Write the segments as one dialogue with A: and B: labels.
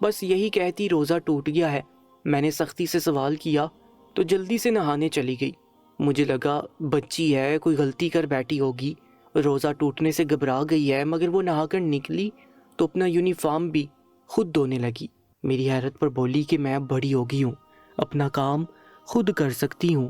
A: بس یہی کہتی روزہ ٹوٹ گیا ہے۔ میں نے سختی سے سوال کیا تو جلدی سے نہانے چلی گئی۔ مجھے لگا بچی ہے، کوئی غلطی کر بیٹھی ہوگی، روزہ ٹوٹنے سے گھبرا گئی ہے، مگر وہ نہا کر نکلی تو اپنا یونیفارم بھی خود دھونے لگی۔ میری حیرت پر بولی کہ میں اب بڑی ہو گئی ہوں، اپنا کام خود کر سکتی ہوں۔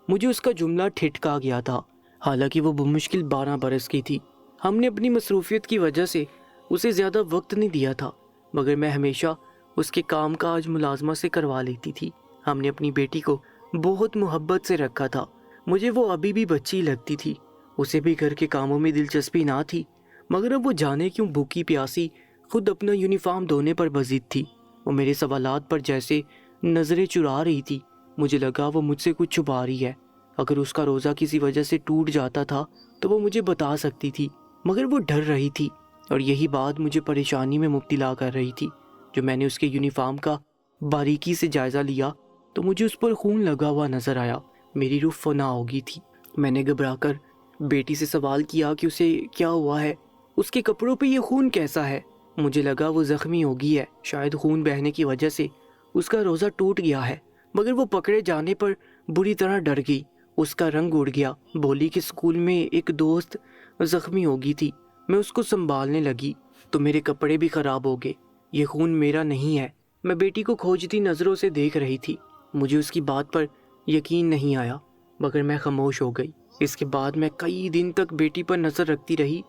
A: مجھے اس کا جملہ ٹھٹکا گیا تھا، حالانکہ وہ بمشکل 12 برس کی تھی۔ ہم نے اپنی مصروفیت کی وجہ سے اسے زیادہ وقت نہیں دیا تھا، مگر میں ہمیشہ اس کے کام کاج ملازمہ سے کروا لیتی تھی۔ ہم نے اپنی بیٹی کو بہت محبت سے رکھا تھا۔ مجھے وہ ابھی بھی بچی لگتی تھی، اسے بھی گھر کے کاموں میں دلچسپی نہ تھی، مگر اب وہ جانے کیوں بھوکی پیاسی خود اپنا یونیفارم دھونے پر بضد تھی۔ وہ میرے سوالات پر جیسے نظریں چرا رہی تھی۔ مجھے لگا وہ مجھ سے کچھ چھپا رہی ہے۔ اگر اس کا روزہ کسی وجہ سے ٹوٹ جاتا تھا تو وہ مجھے بتا سکتی تھی، مگر وہ ڈر رہی تھی، اور یہی بات مجھے پریشانی میں مبتلا کر رہی تھی۔ جو میں نے اس کے یونیفارم کا باریکی سے جائزہ لیا تو مجھے اس پر خون لگا ہوا نظر آیا۔ میری روح فنا ہو گئی تھی۔ میں نے گھبرا کر بیٹی سے سوال کیا کہ اسے کیا ہوا ہے، اس کے کپڑوں پہ یہ خون کیسا ہے؟ مجھے لگا وہ زخمی ہو گئی ہے، شاید خون بہنے کی وجہ سے اس کا روزہ ٹوٹ گیا ہے، مگر وہ پکڑے جانے پر بری طرح ڈر گئی۔ اس کا رنگ اڑ گیا، بولی کہ اسکول میں ایک دوست زخمی ہو گئی تھی، میں اس کو سنبھالنے لگی تو میرے کپڑے بھی خراب ہو گئے۔ یہ خون میرا نہیں ہے۔ میں بیٹی کو کھوجتی نظروں سے دیکھ رہی تھی۔ مجھے اس کی بات پر یقین نہیں آیا، مگر میں خاموش ہو گئی۔ اس کے بعد میں کئی دن تک بیٹی پر نظر رکھتی رہی،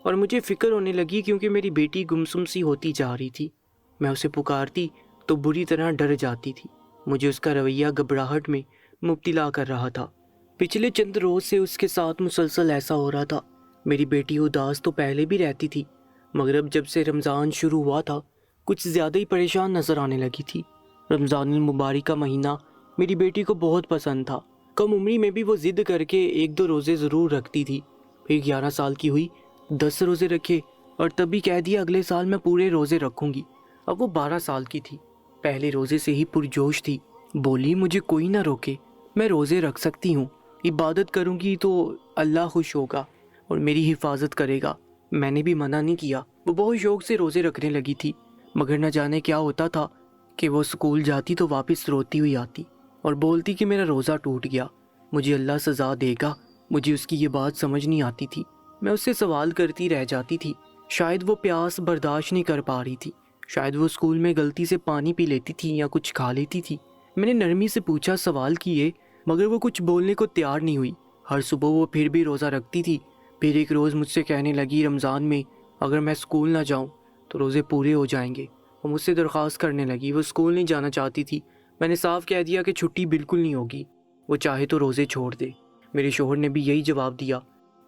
A: اور مجھے فکر ہونے لگی کیونکہ میری بیٹی گمسم سی ہوتی جا رہی تھی۔ میں اسے پکارتی تو بری طرح ڈر جاتی تھی۔ مجھے اس کا رویہ گھبراہٹ میں مبتلا کر رہا تھا۔ پچھلے چند روز سے اس کے ساتھ مسلسل ایسا ہو رہا تھا۔ میری بیٹی اداس تو پہلے بھی رہتی تھی، مگر اب جب سے رمضان شروع ہوا تھا کچھ زیادہ ہی پریشان نظر آنے لگی تھی۔ رمضان المبارک کا مہینہ میری بیٹی کو بہت پسند تھا۔ کم عمری میں بھی وہ ضد کر کے 1-2 روزے ضرور رکھتی تھی۔ پھر 11 سال کی ہوئی، 10 روزے رکھے، اور تب بھی کہہ دیا اگلے سال میں پورے روزے رکھوں گی۔ اب وہ 12 سال کی تھی، پہلے روزے سے ہی پرجوش تھی۔ بولی مجھے کوئی نہ روکے، میں روزے رکھ سکتی ہوں، عبادت کروں گی تو اللہ خوش ہوگا اور میری حفاظت کرے گا۔ میں نے بھی منع نہیں کیا۔ وہ بہت شوق سے روزے رکھنے لگی تھی، مگر نہ جانے کیا ہوتا تھا کہ وہ اسکول جاتی تو واپس روتی ہوئی آتی اور بولتی کہ میرا روزہ ٹوٹ گیا، مجھے اللہ سزا دے گا۔ مجھے اس کی یہ بات سمجھ نہیں آتی تھی۔ میں اس سے سوال کرتی رہ جاتی تھی۔ شاید وہ پیاس برداشت نہیں کر پا رہی تھی، شاید وہ اسکول میں غلطی سے پانی پی لیتی تھی یا کچھ کھا لیتی تھی۔ میں نے نرمی سے پوچھا، سوال کیے، مگر وہ کچھ بولنے کو تیار نہیں ہوئی۔ ہر صبح وہ پھر بھی روزہ رکھتی تھی۔ پھر ایک روز مجھ سے کہنے لگی رمضان میں اگر میں اسکول نہ جاؤں تو روزے پورے ہو جائیں گے۔ وہ مجھ سے درخواست کرنے لگی، وہ اسکول نہیں جانا چاہتی تھی۔ میں نے صاف کہہ دیا کہ چھٹی بالکل نہیں ہوگی، وہ چاہے تو روزے چھوڑ دے۔ میرے شوہر نے بھی یہی جواب دیا۔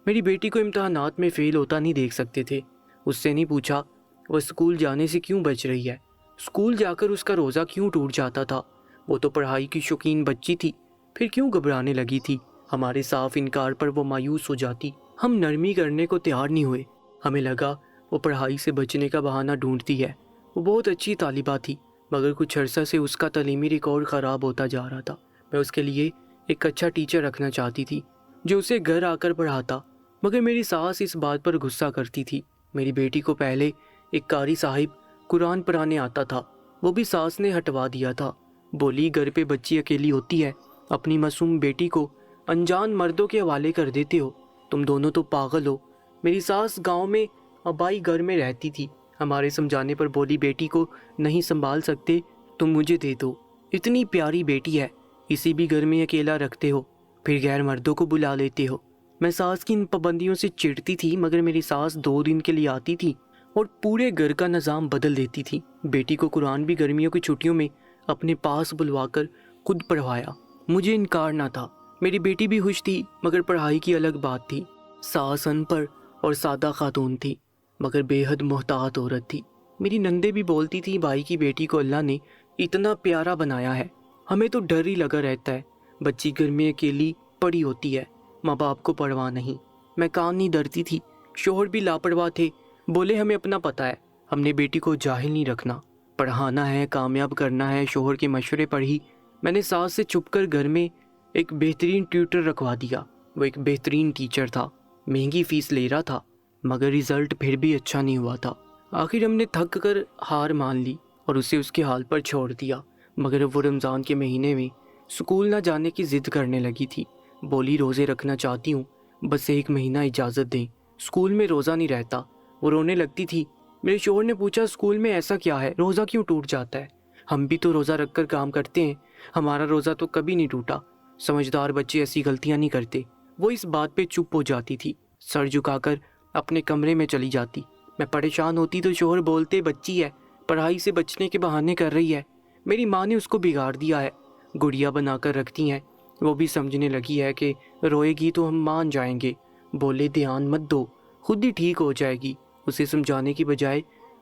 A: میری بیٹی کو امتحانات میں فیل ہوتا نہیں دیکھ سکتے تھے۔ اس سے نہیں پوچھا وہ اسکول جانے سے کیوں بچ رہی ہے، اسکول جا کر اس کا روزہ کیوں ٹوٹ جاتا تھا۔ وہ تو پڑھائی کی شوقین بچی تھی، پھر کیوں گھبرانے لگی تھی۔ ہمارے صاف انکار پر وہ مایوس ہو جاتی۔ ہم نرمی کرنے کو تیار نہیں ہوئے۔ ہمیں لگا وہ پڑھائی سے بچنے کا بہانہ ڈھونڈتی ہے۔ وہ بہت اچھی طالبہ تھی، مگر کچھ عرصہ سے اس کا تعلیمی ریکارڈ خراب ہوتا جا رہا تھا۔ میں اس کے لیے ایک اچھا ٹیچر رکھنا چاہتی تھی جو اسے گھر آ کر پڑھاتا، مگر میری ساس اس بات پر غصہ کرتی تھی۔ میری بیٹی کو پہلے ایک قاری صاحب قرآن پڑھانے آتا تھا، وہ بھی ساس نے ہٹوا دیا تھا۔ بولی گھر پہ بچی اکیلی ہوتی ہے، اپنی معصوم بیٹی کو انجان مردوں کے حوالے کر دیتے ہو، تم دونوں تو پاگل ہو۔ میری ساس گاؤں میں آبائی گھر میں رہتی تھی۔ ہمارے سمجھانے پر بولی بیٹی کو نہیں سنبھال سکتے تم مجھے دے دو، اتنی پیاری بیٹی ہے، اسی بھی گھر میں اکیلا رکھتے ہو، پھر غیر مردوں کو بلا لیتے ہو۔ میں ساس کی ان پابندیوں سے چڑھتی تھی، مگر میری ساس 2 دن کے لیے آتی تھی اور پورے گھر کا نظام بدل دیتی تھی۔ بیٹی کو قرآن بھی گرمیوں کی چھٹیوں میں اپنے پاس بلوا کر خود پڑھوایا۔ مجھے انکار نہ تھا۔ میری بیٹی بھی خوش تھی، مگر پڑھائی کی الگ بات تھی۔ ساس ان پڑھ اور سادہ خاتون تھی، مگر بے حد محتاط عورت تھی۔ میری نندے بھی بولتی تھی بھائی کی بیٹی کو اللہ نے اتنا پیارا بنایا ہے، ہمیں تو ڈر ہی لگا رہتا ہے، بچی گھر میں اکیلی پڑی ہوتی ہے، ماں باپ کو پرواہ نہیں۔ میں کان نہیں دھرتی تھی۔ شوہر بھی لاپرواہ تھے، بولے ہمیں اپنا پتہ ہے، ہم نے بیٹی کو جاہل نہیں رکھنا، پڑھانا ہے، کامیاب کرنا ہے۔ شوہر کے مشورے پر ہی میں نے ساس سے چھپ کر گھر میں ایک بہترین ٹیوٹر رکھوا دیا۔ وہ ایک بہترین ٹیچر تھا، مہنگی فیس لے رہا تھا، مگر رزلٹ پھر بھی اچھا نہیں ہوا تھا۔ آخر ہم نے تھک کر ہار مان لی اور اسے اس کے حال پر چھوڑ دیا، مگر اب وہ رمضان کے مہینے میں اسکول نہ جانے کی ضد کرنے لگی تھی۔ بولی روزے رکھنا چاہتی ہوں، بس 1 مہینہ اجازت دیں، اسکول میں روزہ نہیں رہتا۔ وہ رونے لگتی تھی۔ میرے شوہر نے پوچھا اسکول میں ایسا کیا ہے، روزہ کیوں ٹوٹ جاتا ہے؟ ہم بھی تو روزہ رکھ کر کام کرتے ہیں، ہمارا روزہ تو کبھی نہیں ٹوٹا۔ سمجھدار بچے ایسی غلطیاں نہیں کرتے۔ وہ اس بات پہ چپ ہو جاتی تھی، سر جھکا کر اپنے کمرے میں چلی جاتی۔ میں پریشان ہوتی تو شوہر بولتے بچی ہے، پڑھائی سے بچنے کے بہانے کر رہی ہے، میری ماں نے اس کو بگاڑ دیا ہے، گڑیا بنا کر رکھتی ہیں۔ وہ بھی سمجھنے لگی ہے کہ روئے گی تو ہم مان جائیں گے۔ بولے دھیان مت دو، خود ہی ٹھیک ہو جائے گی۔ اسے سمجھانے کی بجائے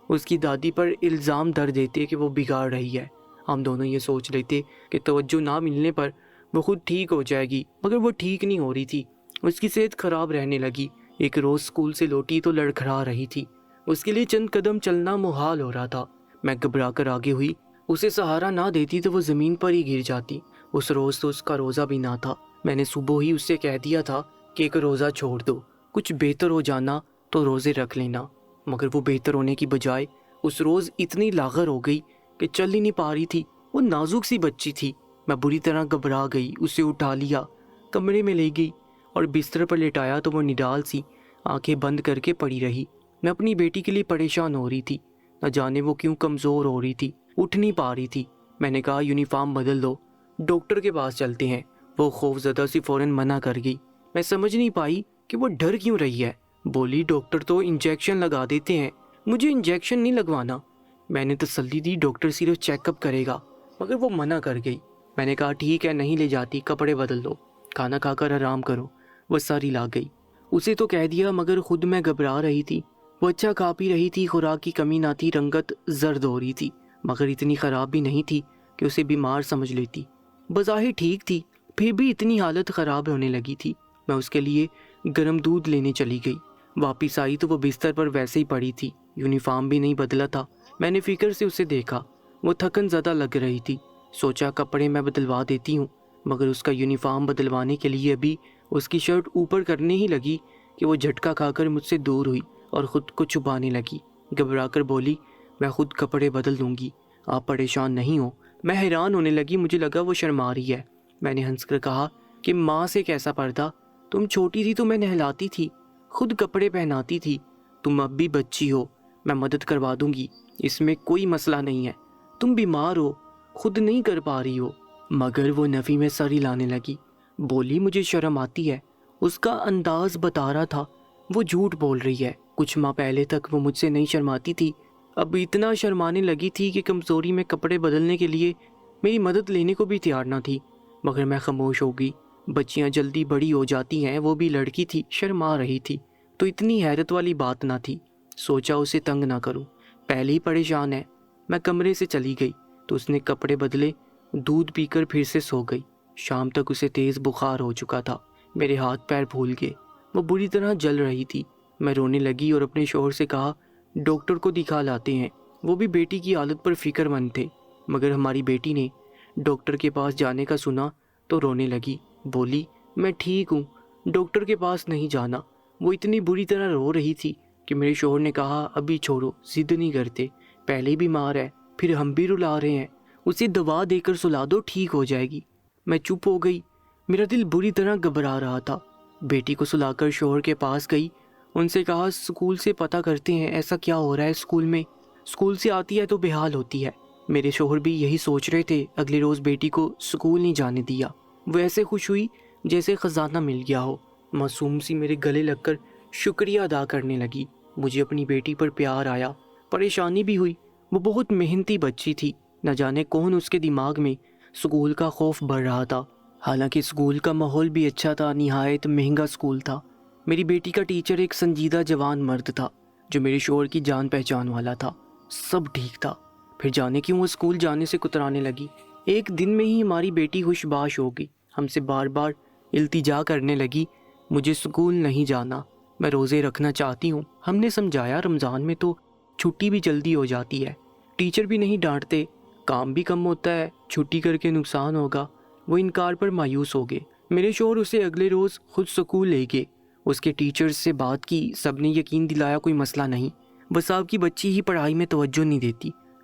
A: اس کی دادی پر الزام دھر دیتے کہ وہ بگاڑ رہی ہے۔ ہم دونوں یہ سوچ لیتے کہ توجہ نہ ملنے پر وہ خود ٹھیک ہو جائے گی، مگر وہ ٹھیک نہیں ہو رہی تھی۔ اس کی صحت خراب رہنے لگی۔ ایک روز اسکول سے لوٹی تو لڑکھڑا رہی تھی، اس کے لیے چند قدم چلنا محال ہو رہا تھا۔ میں گھبرا کر آگے ہوئی، اسے سہارا نہ دیتی تو وہ زمین پر ہی گر جاتی۔ اس روز تو اس کا روزہ بھی نہ تھا۔ میں نے صبح ہی اس سے کہہ دیا تھا کہ ایک روزہ چھوڑ دو، کچھ بہتر ہو جانا تو روزے رکھ لینا، مگر وہ بہتر ہونے کی بجائے اس روز اتنی لاغر ہو گئی کہ چل ہی نہیں پا رہی تھی۔ وہ نازک سی بچی تھی۔ میں بری طرح گھبرا گئی، اسے اٹھا لیا، کمرے میں لے گئی اور بستر پر لٹایا تو وہ نڈال سی آنکھیں بند کر کے پڑی رہی۔ میں اپنی بیٹی کے لیے پریشان ہو رہی تھی، نہ جانے وہ کیوں کمزور ہو رہی تھی، اٹھ نہیں پا رہی تھی۔ میں نے کہا یونیفارم بدل دو، ڈاکٹر کے پاس چلتے ہیں۔ وہ خوف زدہ سی فوراً منع کر گئی۔ میں سمجھ نہیں پائی کہ وہ ڈر کیوں رہی ہے۔ بولی ڈاکٹر تو انجیکشن لگا دیتے ہیں، مجھے انجیکشن نہیں لگوانا۔ میں نے تسلی دی ڈاکٹر صرف چیک اپ کرے گا، مگر وہ منع کر گئی۔ میں نے کہا ٹھیک ہے نہیں لے جاتی، کپڑے بدل دو، کھانا کھا کر آرام کرو۔ وہ ساری لا گئی۔ اسے تو کہہ دیا مگر خود میں گھبرا رہی تھی۔ وہ اچھا کھا پی رہی تھی، خوراک کی کمی نہ تھی، رنگت زرد ہو رہی تھی، مگر اتنی خراب بھی نہیں تھی کہ اسے بیمار سمجھ لیتی۔ بظاہر ٹھیک تھی، پھر بھی اتنی حالت خراب ہونے لگی تھی۔ میں اس کے لیے گرم دودھ لینے چلی گئی۔ واپس آئی تو وہ بستر پر ویسے ہی پڑی تھی، یونیفارم بھی نہیں بدلا تھا۔ میں نے فکر سے اسے دیکھا، وہ تھکن زدہ لگ رہی تھی۔ سوچا کپڑے میں بدلوا دیتی ہوں، مگر اس کا یونیفارم بدلوانے کے لیے ابھی اس کی شرٹ اوپر کرنے ہی لگی کہ وہ جھٹکا کھا کر مجھ سے دور ہوئی اور خود کو چھپانے لگی۔ گھبرا کر بولی میں خود کپڑے بدل دوں گی، آپ پریشان نہیں ہو۔ میں حیران ہونے لگی، مجھے لگا وہ شرما رہی ہے۔ میں نے ہنس کر کہا کہ ماں سے کیسا پردہ، تم چھوٹی تھی تو میں نہلاتی تھی، خود کپڑے پہناتی تھی، تم اب بھی بچی ہو، میں مدد کروا دوں گی، اس میں کوئی مسئلہ نہیں ہے، تم بیمار ہو، خود نہیں کر پا رہی ہو۔ مگر وہ نفی میں سر ہلانے لگی۔ بولی مجھے شرم آتی ہے۔ اس کا انداز بتا رہا تھا وہ جھوٹ بول رہی ہے۔ کچھ ماہ پہلے تک وہ مجھ سے نہیں شرماتی تھی، اب اتنا شرمانے لگی تھی کہ کمزوری میں کپڑے بدلنے کے لیے میری مدد لینے کو بھی تیار نہ تھی۔ مگر میں خاموش ہو گئی۔ بچیاں جلدی بڑی ہو جاتی ہیں، وہ بھی لڑکی تھی، شرما رہی تھی تو اتنی حیرت والی بات نہ تھی۔ سوچا اسے تنگ نہ کروں، پہلے ہی پریشان ہے۔ میں کمرے سے چلی گئی تو اس نے کپڑے بدلے، دودھ پی کر پھر سے سو گئی۔ شام تک اسے تیز بخار ہو چکا تھا، میرے ہاتھ پیر پھول گئے، وہ بری طرح جل رہی تھی۔ میں رونے لگی اور اپنے شوہر سے کہا ڈاکٹر کو دکھا لاتے ہیں۔ وہ بھی بیٹی کی حالت پر فکر مند تھے، مگر ہماری بیٹی نے ڈاکٹر کے پاس جانے کا سنا تو رونے لگی۔ بولی میں ٹھیک ہوں، ڈاکٹر کے پاس نہیں جانا۔ وہ اتنی بری طرح رو رہی تھی کہ میرے شوہر نے کہا ابھی چھوڑو، ضد نہیں کرتے، پہلے ہی بیمار ہے، پھر ہم بھی رلا رہے ہیں، اسے دوا دے کر سلا دو، ٹھیک ہو جائے گی۔ میں چپ ہو گئی، میرا دل بری طرح گھبرا رہا تھا۔ بیٹی کو سلا کر شوہر کے پاس گئی، ان سے کہا اسکول سے پتہ کرتے ہیں ایسا کیا ہو رہا ہے اسکول میں، اسکول سے آتی ہے تو بے حال ہوتی ہے۔ میرے شوہر بھی یہی سوچ رہے تھے۔ اگلے روز بیٹی کو اسکول نہیں جانے دیا۔ وہ ایسے خوش ہوئی جیسے خزانہ مل گیا ہو، معصوم سی میرے گلے لگ کر شکریہ ادا کرنے لگی۔ مجھے اپنی بیٹی پر پیار آیا، پریشانی بھی ہوئی۔ وہ بہت محنتی بچی تھی، نہ جانے کون اس کے دماغ میں اسکول کا خوف بڑھ رہا تھا۔ حالانکہ اسکول کا ماحول بھی اچھا تھا، نہایت مہنگا اسکول تھا۔ میری بیٹی کا ٹیچر ایک سنجیدہ جوان مرد تھا جو میرے شوہر کی جان پہچان والا تھا۔ سب ٹھیک تھا، پھر جانے کیوں وہ اسکول جانے سے کترانے لگی۔ ایک دن میں ہی ہماری بیٹی ہوش باش ہو گئی، ہم سے بار بار التجا کرنے لگی مجھے اسکول نہیں جانا، میں روزے رکھنا چاہتی ہوں۔ ہم نے سمجھایا رمضان میں تو چھٹی بھی جلدی ہو جاتی ہے، ٹیچر بھی نہیں ڈانٹتے، کام بھی کم ہوتا ہے، چھٹی کر کے نقصان ہوگا۔ وہ انکار پر مایوس ہو گئے۔ میرے شوہر اسے اگلے روز خود اسکول لے گئے، اس کے ٹیچرز سے بات کی، سب نے یقین دلایا کوئی مسئلہ نہیں، بس آپ کی بچی ہی پڑھائی میں توجہ نہیں دیتی،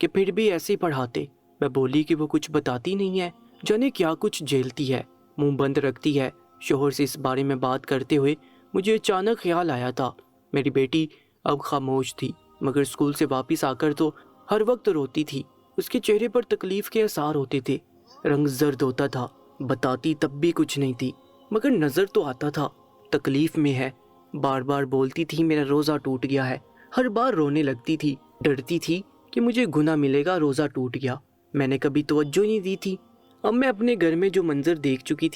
A: کہ پھر بھی ایسے ہی پڑھاتے۔ میں بولی کہ وہ کچھ بتاتی نہیں ہے، جانے کیا کچھ جھیلتی ہے، منہ بند رکھتی ہے۔ شوہر سے اس بارے میں بات کرتے ہوئے مجھے اچانک خیال آیا تھا، میری بیٹی اب خاموش تھی، مگر اسکول سے واپس آ کر تو ہر وقت روتی تھی۔ اس کے چہرے پر تکلیف کے آثار ہوتے تھے، رنگ زرد ہوتا تھا۔ بتاتی تب بھی کچھ نہیں تھی، مگر نظر تو آتا تھا تکلیف میں ہے۔ بار بار بولتی تھی میرا روزہ ٹوٹ گیا ہے، ہر بار رونے لگتی تھی، ڈرتی تھی کہ مجھے گناہ ملے گا روزہ ٹوٹ گیا۔ میں نے کبھی توجہ نہیں دی تھی۔ اب میں اپنے گھر میں جو منظر دیکھ چکی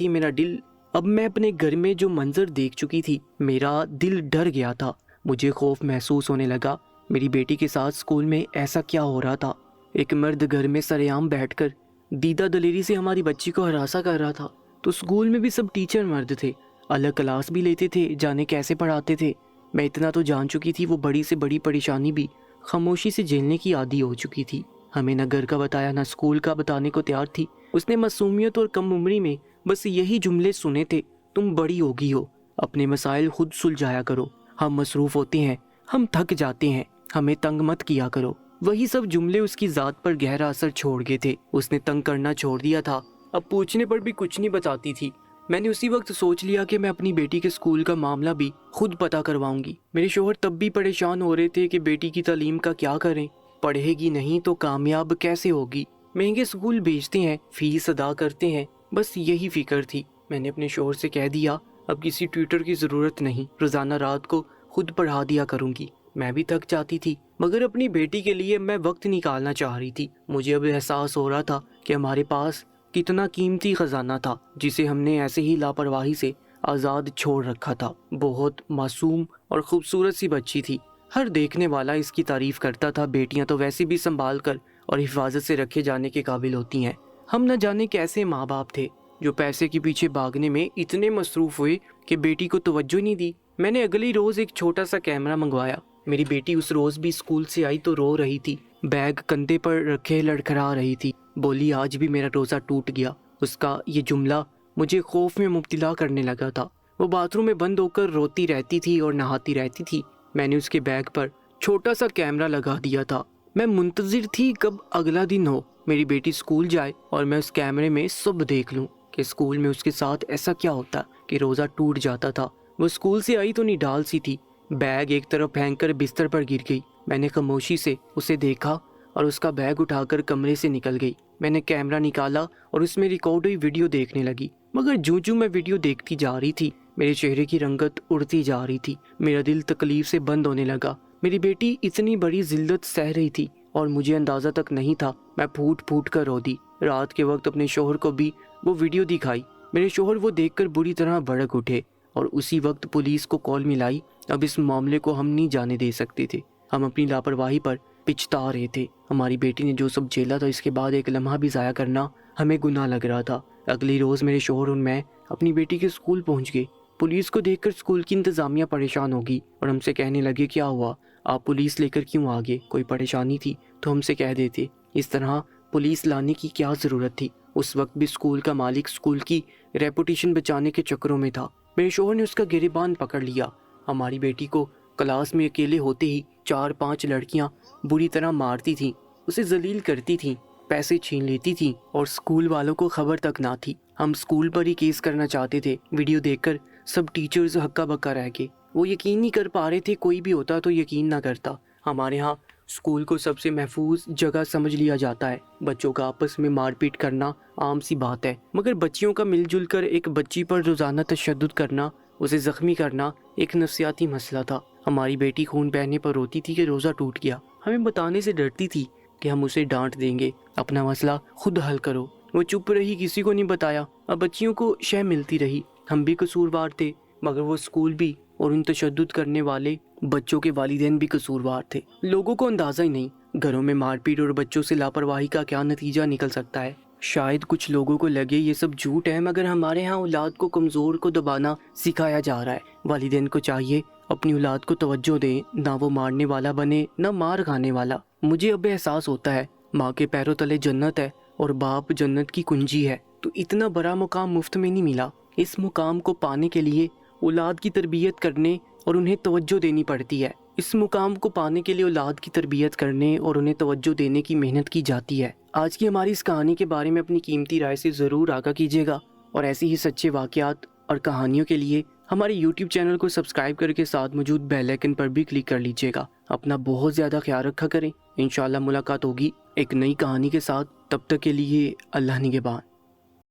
A: تھی میرا دل ڈر گیا تھا۔ مجھے خوف محسوس ہونے لگا، میری بیٹی کے ساتھ اسکول میں ایسا کیا ہو رہا تھا؟ ایک مرد گھر میں سرعام بیٹھ کر دیدہ دلیری سے ہماری بچی کو ہراساں کر رہا تھا، تو اسکول میں بھی سب ٹیچر مرد تھے، الگ کلاس بھی لیتے تھے، جانے کیسے پڑھاتے تھے۔ میں اتنا تو جان چکی تھی وہ بڑی سے بڑی پریشانی بھی خاموشی سے جھیلنے کی عادی ہو چکی تھی۔ ہمیں نہ گھر کا بتایا نہ اسکول کا بتانے کو تیار تھی۔ اس نے معصومیت اور کم عمری میں بس یہی جملے سنے تھے، تم بڑی ہوگی ہو، اپنے مسائل خود سلجھایا کرو، ہم مصروف ہوتے ہیں، ہم تھک جاتے ہیں، ہمیں تنگ مت کیا کرو۔ وہی سب جملے اس کی ذات پر گہرا اثر چھوڑ گئے تھے۔ اس نے تنگ کرنا چھوڑ دیا تھا، اب پوچھنے پر بھی کچھ نہیں بتاتی تھی۔ میں نے اسی وقت سوچ لیا کہ میں اپنی بیٹی کے اسکول کا معاملہ بھی خود پتہ کرواؤں گی۔ میرے شوہر تب بھی پریشان ہو رہے تھے کہ بیٹی کی تعلیم کا کیا کریں، پڑھے گی نہیں تو کامیاب کیسے ہوگی، مہنگے اسکول بھیجتے ہیں، فیس ادا کرتے ہیں، بس یہی فکر تھی۔ میں نے اپنے شوہر سے کہہ دیا اب کسی ٹیوٹر کی ضرورت نہیں، روزانہ رات کو خود پڑھا دیا کروں گی۔ میں بھی تھک جاتی تھی، مگر اپنی بیٹی کے لیے میں وقت نکالنا چاہ رہی تھی۔ مجھے اب احساس ہو رہا تھا کہ ہمارے پاس کتنا قیمتی خزانہ تھا، جسے ہم نے ایسے ہی لاپرواہی سے آزاد چھوڑ رکھا تھا۔ بہت معصوم اور خوبصورت سی بچی تھی، ہر دیکھنے والا اس کی تعریف کرتا تھا۔ بیٹیاں تو ویسے بھی سنبھال کر اور حفاظت سے رکھے جانے کے قابل ہوتی ہیں۔ ہم نہ جانے کیسے ماں باپ تھے جو پیسے کے پیچھے بھاگنے میں اتنے مصروف ہوئے کہ بیٹی کو توجہ نہیں دی۔ میں نے اگلی روز ایک چھوٹا سا کیمرہ منگوایا۔ میری بیٹی اس روز بھی اسکول سے آئی تو رو رہی تھی، بیگ کندھے پر رکھے لڑکھڑا رہی تھی، بولی آج بھی میرا روزہ ٹوٹ گیا۔ اس کا یہ جملہ مجھے خوف میں مبتلا کرنے لگا تھا۔ وہ باتھ روم میں بند ہو کر روتی رہتی تھی اور نہاتی رہتی تھی۔ میں نے اس کے بیگ پر چھوٹا سا کیمرہ لگا دیا تھا۔ میں منتظر تھی کب اگلا دن ہو، میری بیٹی اسکول جائے اور میں اس کیمرے میں سب دیکھ لوں کہ اسکول میں اس کے ساتھ ایسا کیا ہوتا کہ روزہ ٹوٹ جاتا تھا۔ وہ اسکول سے آئی تو نڈال سی تھی، بیگ ایک طرف پھینک کر بستر پر گر گئی۔ میں نے خاموشی سے اسے دیکھا اور اس کا بیگ اٹھا کر کمرے سے نکل گئی۔ میں نے کیمرہ نکالا اور اس میں ریکارڈ ہوئی ویڈیو دیکھنے لگی، مگر جوں میں ویڈیو دیکھتی جا رہی تھی میرے چہرے کی رنگت اڑتی جا رہی تھی، میرا دل تکلیف سے بند ہونے لگا۔ میری بیٹی اتنی بڑی ذلت سہ رہی تھی اور مجھے اندازہ تک نہیں تھا۔ میں پھوٹ پھوٹ کر رو دی۔ رات کے وقت اپنے شوہر کو بھی وہ ویڈیو دکھائی۔ میرے شوہر وہ دیکھ کر بری طرح بھڑک اٹھے اور اسی وقت پولیس کو کال ملائی۔ اب اس معاملے کو ہم نہیں جانے دے سکتے تھے، ہم اپنی لاپرواہی پر پچھتا رہے تھے۔ ہماری بیٹی نے جو سب جھیلا تھا، اس کے بعد ایک لمحہ بھی ضائع کرنا ہمیں گناہ لگ رہا تھا۔ اگلی روز میرے شوہر اور میں اپنی بیٹی کے اسکول پہنچ گئے۔ پولیس کو دیکھ کر اسکول کی انتظامیہ پریشان ہوگی اور ہم سے کہنے لگے کیا ہوا، آپ پولیس لے کر کیوں آگے، کوئی پریشانی تھی تو ہم سے کہہ دیتے۔ اس طرح پولیس لانے کی کیا ضرورت تھی؟ اس وقت بھی اسکول کا مالک اسکول کی ریپوٹیشن بچانے کے چکروں میں تھا۔ میرے شوہر نے اس کا گریبان پکڑ لیا۔ ہماری بیٹی کو کلاس میں اکیلے ہوتے ہی 4-5 لڑکیاں بری طرح مارتی تھیں، اسے ذلیل کرتی تھیں، پیسے چھین لیتی تھیں اور اسکول والوں کو خبر تک نہ تھی۔ ہم اسکول پر ہی کیس کرنا چاہتے تھے۔ ویڈیو دیکھ کر سب ٹیچرز ہکا بکا رہ گئے، وہ یقین نہیں کر پا رہے تھے، کوئی بھی ہوتا تو یقین نہ کرتا۔ ہمارے ہاں اسکول کو سب سے محفوظ جگہ سمجھ لیا جاتا ہے، بچوں کا آپس میں مار پیٹ کرنا عام سی بات ہے، مگر بچیوں کا مل جل کر ایک بچی پر روزانہ تشدد کرنا، اسے زخمی کرنا ایک نفسیاتی مسئلہ تھا۔ ہماری بیٹی خون بہنے پر روتی تھی کہ روزہ ٹوٹ گیا، ہمیں بتانے سے ڈرتی تھی کہ ہم اسے ڈانٹ دیں گے، اپنا مسئلہ خود حل کرو۔ وہ چپ رہی، کسی کو نہیں بتایا۔ اب بچیوں کو شے ملتی رہی، ہم بھی قصوروار تھے، مگر وہ اسکول بھی اور ان تشدد کرنے والے بچوں کے والدین بھی قصوروار تھے۔ لوگوں کو اندازہ ہی نہیں گھروں میں مار پیٹ اور بچوں سے لاپرواہی کا کیا نتیجہ نکل سکتا ہے۔ شاید کچھ لوگوں کو لگے یہ سب جھوٹ ہے، مگر ہمارے ہاں اولاد کو کمزور کو دبانا سکھایا جا رہا ہے۔ والدین کو چاہیے اپنی اولاد کو توجہ دیں، نہ وہ مارنے والا بنے نہ مار کھانے والا۔ مجھے اب احساس ہوتا ہے ماں کے پیروں تلے جنت ہے اور باپ جنت کی کنجی ہے، تو اتنا بڑا مقام مفت میں نہیں ملا۔ اس مقام کو پانے کے لیے اولاد کی تربیت کرنے اور انہیں توجہ دینی پڑتی ہے۔ اس مقام کو پانے کے لیے اولاد کی تربیت کرنے اور انہیں توجہ دینے کی محنت کی جاتی ہے۔ آج کی ہماری اس کہانی کے بارے میں اپنی قیمتی رائے سے ضرور آگاہ کیجیے گا، اور ایسی ہی سچے واقعات اور کہانیوں کے لیے ہمارے یوٹیوب چینل کو سبسکرائب کر کے ساتھ موجود بیل آئیکن پر بھی کلک کر لیجیے گا۔ اپنا بہت زیادہ خیال رکھا کریں۔ انشاءاللہ ملاقات ہوگی ایک نئی کہانی کے ساتھ، تب تک کے لیے اللہ نگہبان۔